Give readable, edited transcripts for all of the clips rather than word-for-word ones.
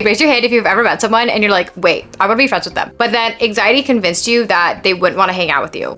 Raise your hand if you've ever met someone and you're like, wait, I want to be friends with them. But then anxiety convinced you that they wouldn't want to hang out with you.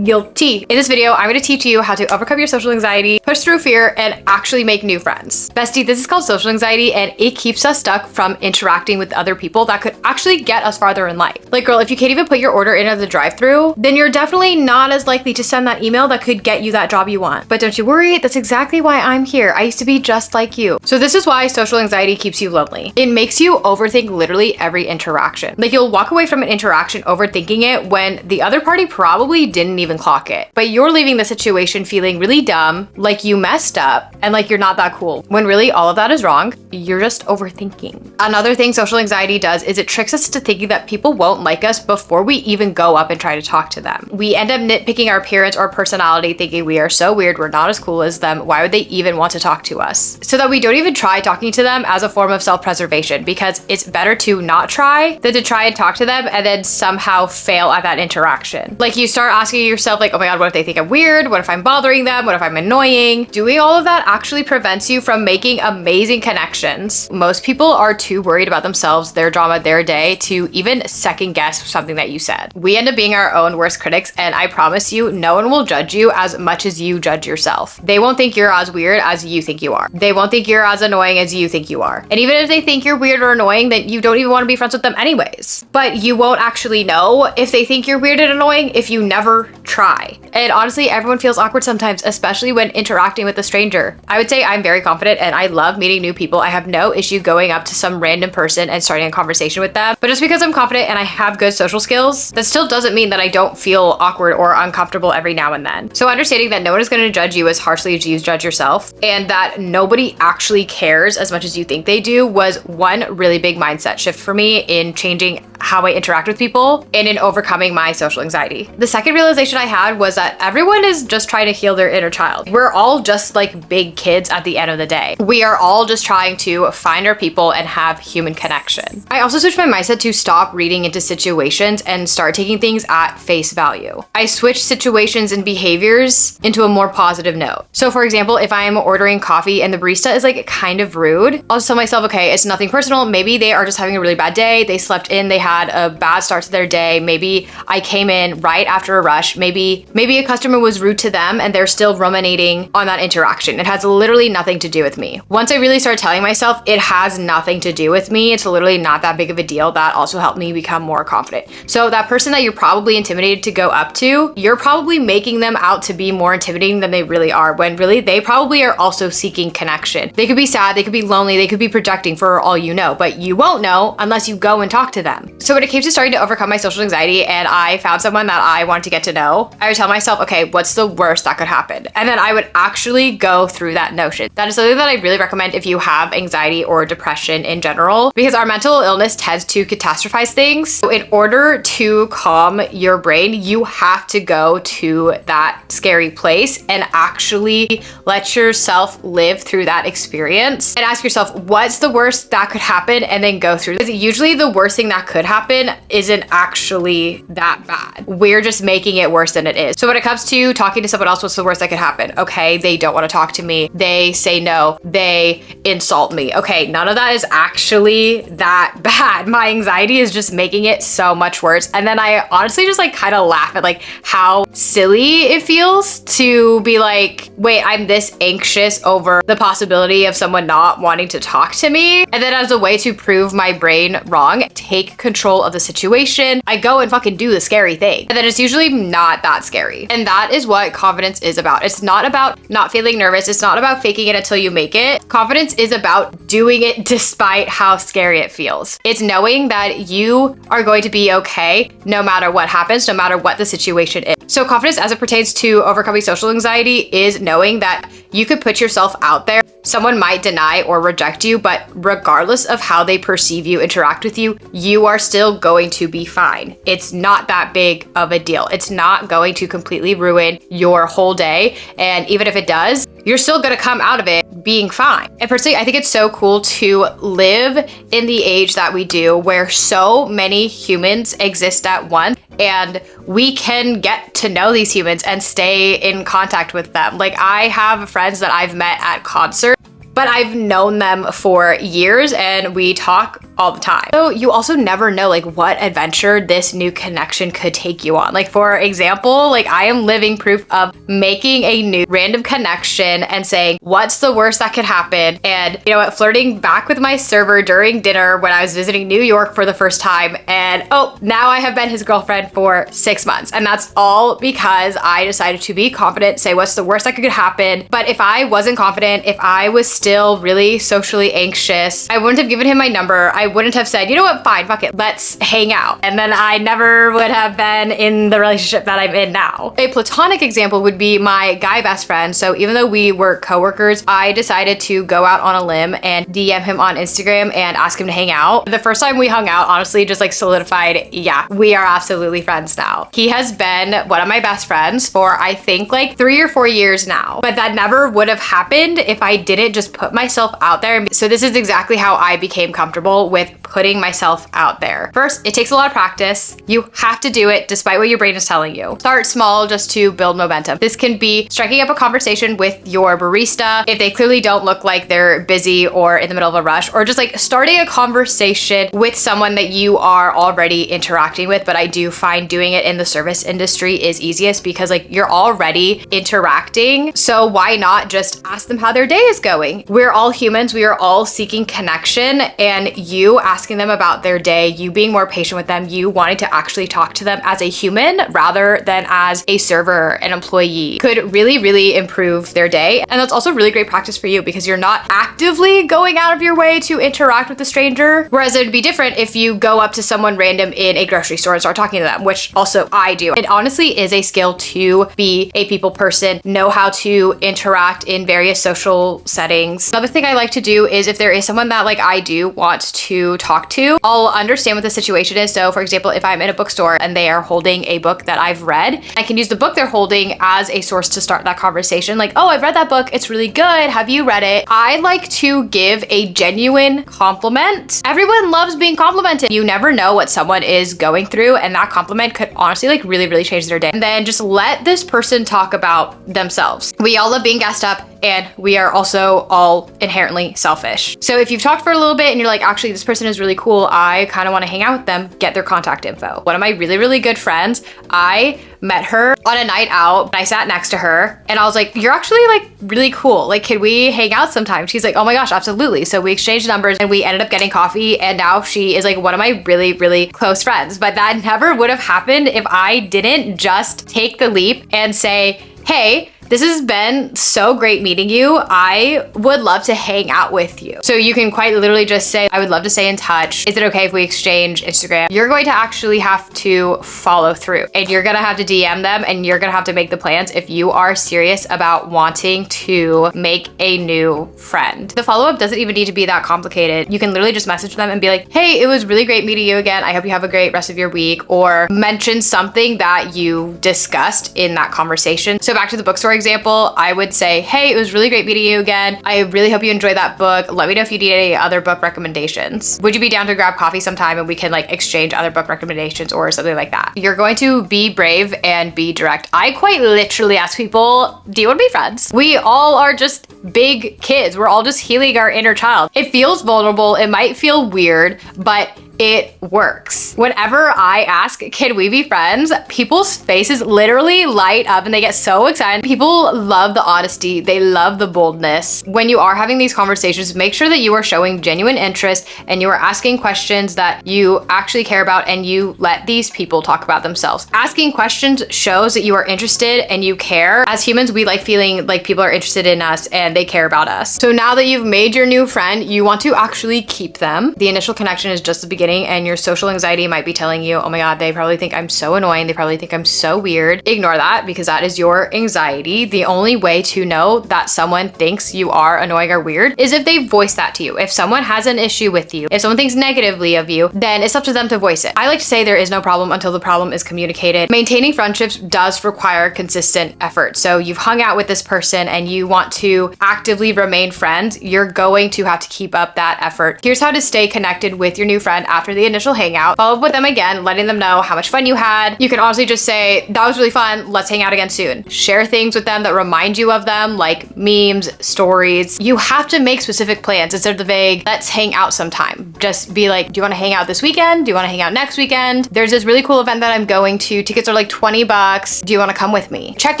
Guilty. In this video, I'm going to teach you how to overcome your social anxiety, push through fear, and actually make new friends. Bestie, this is called social anxiety, and it keeps us stuck from interacting with other people that could actually get us farther in life. Like, girl, if you can't even put your order in at the drive-thru, then you're definitely not as likely to send that email that could get you that job you want. But don't you worry, that's exactly why I'm here. I used to be just like you. So this is why social anxiety keeps you lonely. It makes you overthink literally every interaction. Like, you'll walk away from an interaction overthinking it when the other party probably didn't even clock it. But you're leaving the situation feeling really dumb, like you messed up, and like you're not that cool. When really all of that is wrong, you're just overthinking. Another thing social anxiety does is it tricks us into thinking that people won't like us before we even go up and try to talk to them. We end up nitpicking our appearance or personality, thinking we are so weird, we're not as cool as them, why would they even want to talk to us? So that we don't even try talking to them as a form of self-preservation, because it's better to not try than to try and talk to them and then somehow fail at that interaction. Like, you start asking yourself, like, oh my god, what if they think I'm weird? What if I'm bothering them? What if I'm annoying? Doing all of that actually prevents you from making amazing connections. Most people are too worried about themselves, their drama, their day, to even second guess something that you said. We end up being our own worst critics, and I promise you, no one will judge you as much as you judge yourself. They won't think you're as weird as you think you are. They won't think you're as annoying as you think you are. And even if they think you're weird or annoying, then you don't even want to be friends with them anyways. But you won't actually know if they think you're weird and annoying if you never try. And honestly, everyone feels awkward sometimes, especially when interacting with a stranger. I would say I'm very confident and I love meeting new people. I have no issue going up to some random person and starting a conversation with them. But just because I'm confident and I have good social skills, that still doesn't mean that I don't feel awkward or uncomfortable every now and then. So understanding that no one is going to judge you as harshly as you judge yourself, and that nobody actually cares as much as you think they do, was one really big mindset shift for me in changing how I interact with people and in overcoming my social anxiety. The second realization I had was that everyone is just trying to heal their inner child. We're all just like big kids at the end of the day. We are all just trying to find our people and have human connection. I also switched my mindset to stop reading into situations and start taking things at face value. I switched situations and behaviors into a more positive note. So for example, if I'm ordering coffee and the barista is like kind of rude, I'll just tell myself, okay, it's nothing personal. Maybe they are just having a really bad day. They slept in, they had a bad start to their day. Maybe I came in right after a rush. Maybe a customer was rude to them and they're still ruminating on that interaction. It has literally nothing to do with me. Once I really started telling myself it has nothing to do with me, it's literally not that big of a deal, that also helped me become more confident. So that person that you're probably intimidated to go up to, you're probably making them out to be more intimidating than they really are, when really they probably are also seeking connection. They could be sad, they could be lonely, they could be projecting for all you know, but you won't know unless you go and talk to them. So when it came to starting to overcome my social anxiety and I found someone that I wanted to get to know, I would tell myself, okay, what's the worst that could happen? And then I would actually go through that notion. That is something that I really recommend if you have anxiety or depression in general, because our mental illness tends to catastrophize things. So in order to calm your brain, you have to go to that scary place and actually let yourself live through that experience and ask yourself, what's the worst that could happen? And then go through. Because usually the worst thing that could happen isn't actually that bad. We're just making it worse than it is. So when it comes to talking to someone else, what's the worst that could happen? Okay, they don't want to talk to me. They say no. They insult me. Okay, none of that is actually that bad. My anxiety is just making it so much worse. And then I honestly just like kind of laugh at like how silly it feels to be like, wait, I'm this anxious over the possibility of someone not wanting to talk to me. And then as a way to prove my brain wrong, take control of the situation, I go and fucking do the scary thing. And then it's usually not that scary. And that is what confidence is about. It's not about not feeling nervous. It's not about faking it until you make it. Confidence is about doing it despite how scary it feels. It's knowing that you are going to be okay no matter what happens, no matter what the situation is. So confidence as it pertains to overcoming social anxiety is knowing that you could put yourself out there. Someone might deny or reject you, but regardless of how they perceive you, interact with you, you are still going to be fine. It's not that big of a deal. It's not going to completely ruin your whole day. And even if it does, you're still gonna come out of it being fine. And personally, I think it's so cool to live in the age that we do, where so many humans exist at once, and we can get to know these humans and stay in contact with them. Like, I have friends that I've met at concerts but I've known them for years and we talk all the time. So you also never know like what adventure this new connection could take you on. Like for example, like I am living proof of making a new random connection and saying, what's the worst that could happen? And you know what, flirting back with my server during dinner when I was visiting New York for the first time. And oh, now I have been his girlfriend for 6 months. And that's all because I decided to be confident, say what's the worst that could happen. But if I wasn't confident, if I was still really socially anxious, I wouldn't have given him my number. I wouldn't have said, you know what, fine, fuck it, let's hang out. And then I never would have been in the relationship that I'm in now. A platonic example would be my guy best friend. So even though we were coworkers, I decided to go out on a limb and DM him on Instagram and ask him to hang out. The first time we hung out, honestly, just like solidified, yeah, we are absolutely friends now. He has been one of my best friends for I think like 3 or 4 years now, but that never would have happened if I didn't just put myself out there. So this is exactly how I became comfortable with putting myself out there. First, it takes a lot of practice. You have to do it despite what your brain is telling you. Start small just to build momentum. This can be striking up a conversation with your barista if they clearly don't look like they're busy or in the middle of a rush, or just like starting a conversation with someone that you are already interacting with. But I do find doing it in the service industry is easiest because like you're already interacting. So why not just ask them how their day is going? We're all humans. We are all seeking connection, and you asking them about their day, you being more patient with them, you wanting to actually talk to them as a human rather than as a server, an employee, could really, really improve their day. And that's also really great practice for you because you're not actively going out of your way to interact with a stranger. Whereas it'd be different if you go up to someone random in a grocery store and start talking to them, which also I do. It honestly is a skill to be a people person, know how to interact in various social settings. Another thing I like to do is if there is someone that like I do want to talk to, I'll understand what the situation is. So for example, if I'm in a bookstore and they are holding a book that I've read, I can use the book they're holding as a source to start that conversation. Like, oh, I've read that book. It's really good. Have you read it? I like to give a genuine compliment. Everyone loves being complimented. You never know what someone is going through, and that compliment could honestly like really, really change their day. And then just let this person talk about themselves. We all love being gassed up, and we are also all inherently selfish. So if you've talked for a little bit and you're like, actually, this person is really cool, I kind of want to hang out with them, get their contact info. One of my really, really good friends, I met her on a night out and I sat next to her and I was like, you're actually like really cool. Like, can we hang out sometime? She's like, oh my gosh, absolutely. So we exchanged numbers and we ended up getting coffee, and now she is like one of my really, really close friends. But that never would have happened if I didn't just take the leap and say, hey, this has been so great meeting you. I would love to hang out with you. So you can quite literally just say, I would love to stay in touch. Is it okay if we exchange Instagram? You're going to actually have to follow through, and you're gonna have to DM them, and you're gonna have to make the plans if you are serious about wanting to make a new friend. The follow-up doesn't even need to be that complicated. You can literally just message them and be like, hey, it was really great meeting you again. I hope you have a great rest of your week, or mention something that you discussed in that conversation. So back to the bookstore example, I would say, hey, it was really great meeting you again. I really hope you enjoyed that book. Let me know if you need any other book recommendations. Would you be down to grab coffee sometime and we can like exchange other book recommendations or something like that? You're going to be brave and be direct. I quite literally ask people, do you want to be friends? We all are just big kids. We're all just healing our inner child. It feels vulnerable. It might feel weird, but it works. Whenever I ask, can we be friends? People's faces literally light up and they get so excited. People love the honesty. They love the boldness. When you are having these conversations, make sure that you are showing genuine interest and you are asking questions that you actually care about, and you let these people talk about themselves. Asking questions shows that you are interested and you care. As humans, we like feeling like people are interested in us and they care about us. So now that you've made your new friend, you want to actually keep them. The initial connection is just the beginning, and your social anxiety might be telling you, oh my God, they probably think I'm so annoying. They probably think I'm so weird. Ignore that, because that is your anxiety. The only way to know that someone thinks you are annoying or weird is if they voice that to you. If someone has an issue with you, if someone thinks negatively of you, then it's up to them to voice it. I like to say there is no problem until the problem is communicated. Maintaining friendships does require consistent effort. So you've hung out with this person and you want to actively remain friends, you're going to have to keep up that effort. Here's how to stay connected with your new friend after after the initial hangout. Follow up with them again, letting them know how much fun you had. You can honestly just say, that was really fun, let's hang out again soon. Share things with them that remind you of them, like memes, stories. You have to make specific plans instead of the vague, let's hang out sometime. Just be like, do you wanna hang out this weekend? Do you wanna hang out next weekend? There's this really cool event that I'm going to. Tickets are like 20 bucks. Do you wanna come with me? Check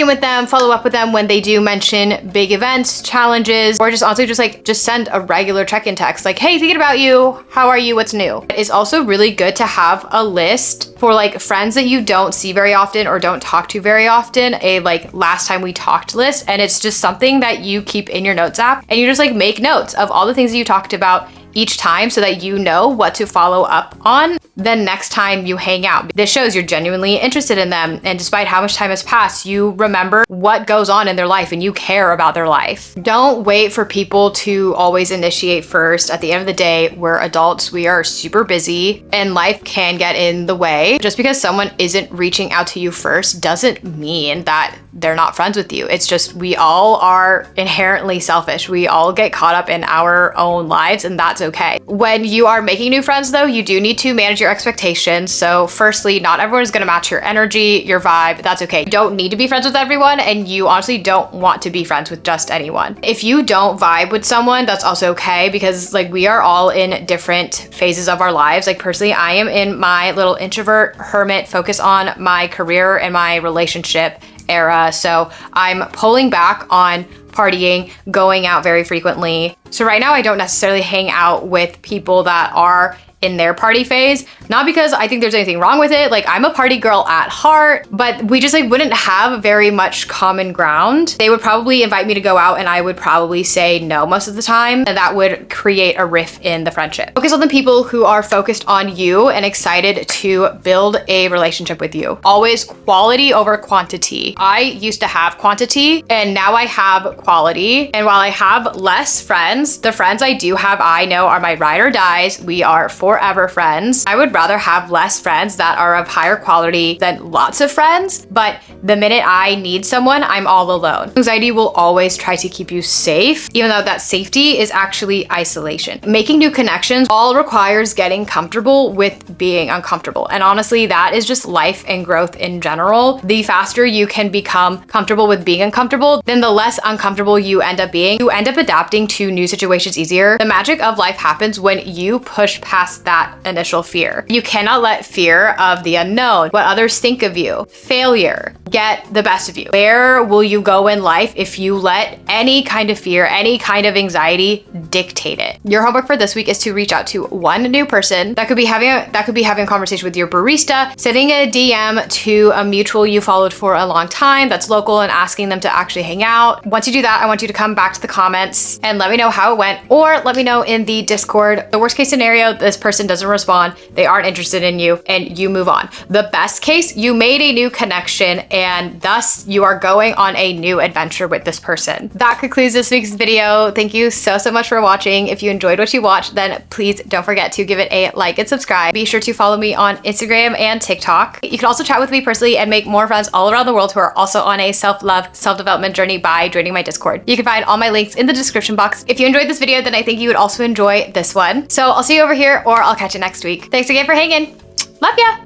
in with them, follow up with them when they do mention big events, challenges, or just honestly just send a regular check-in text like, hey, thinking about you, how are you, what's new? It's also really good to have a list for like friends that you don't see very often or don't talk to very often, a like last time we talked list, and it's just something that you keep in your notes app, and you just like make notes of all the things that you talked about each time so that you know what to follow up on the next time you hang out. This shows you're genuinely interested in them, and despite how much time has passed, you remember what goes on in their life and you care about their life. Don't wait for people to always initiate first. At the end of the day, we're adults, we are super busy, and life can get in the way. Just because someone isn't reaching out to you first doesn't mean that they're not friends with you. It's just we all are inherently selfish. We all get caught up in our own lives, and that's okay. When you are making new friends though, you do need to manage your expectations. So firstly, not everyone is gonna match your energy, your vibe. That's okay. You don't need to be friends with everyone, and you honestly don't want to be friends with just anyone. If you don't vibe with someone, that's also okay, because like we are all in different phases of our lives. Like personally, I am in my little introvert hermit, focus on my career and my relationship era. So I'm pulling back on partying, going out very frequently. So right now I don't necessarily hang out with people that are in their party phase, not because I think there's anything wrong with it. Like I'm a party girl at heart, but we just like wouldn't have very much common ground. They would probably invite me to go out and I would probably say no most of the time, and that would create a rift in the friendship. Focus on the people who are focused on you and excited to build a relationship with you. Always quality over quantity. I used to have quantity and now I have quality. And while I have less friends, the friends I do have, I know are my ride or dies. We are forever friends. I would rather have less friends that are of higher quality than lots of friends, but the minute I need someone, I'm all alone. Anxiety will always try to keep you safe, even though that safety is actually isolation. Making new connections all requires getting comfortable with being uncomfortable. And honestly, that is just life and growth in general. The faster you can become comfortable with being uncomfortable, then the less uncomfortable you end up being. You end up adapting to new situations easier. The magic of life happens when you push past that initial fear. You cannot let fear of the unknown, what others think of you, failure, get the best of you. Where will you go in life if you let any kind of fear, any kind of anxiety dictate it? Your homework for this week is to reach out to one new person. That could be having a conversation with your barista, sending a DM to a mutual you followed for a long time that's local and asking them to actually hang out. Once you do that, I want you to come back to the comments and let me know how it went, or let me know in the Discord. The worst case scenario, this person doesn't respond, they aren't interested in you, and you move on. The best case, you made a new connection and thus you are going on a new adventure with this person. That concludes this week's video. Thank you so much for watching. If you enjoyed what you watched, then please don't forget to give it a like and subscribe. Be sure to follow me on Instagram and TikTok. You can also chat with me personally and make more friends all around the world who are also on a self-love, self-development journey by joining my Discord. You can find all my links in the description box. If you enjoyed this video, then I think you would also enjoy this one. So I'll see you over here, or I'll catch you next week. Thanks again for hanging. Love ya.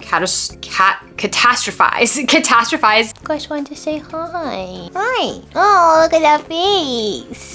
Catastrophize. Guys want to say hi. Hi. Oh, look at that face.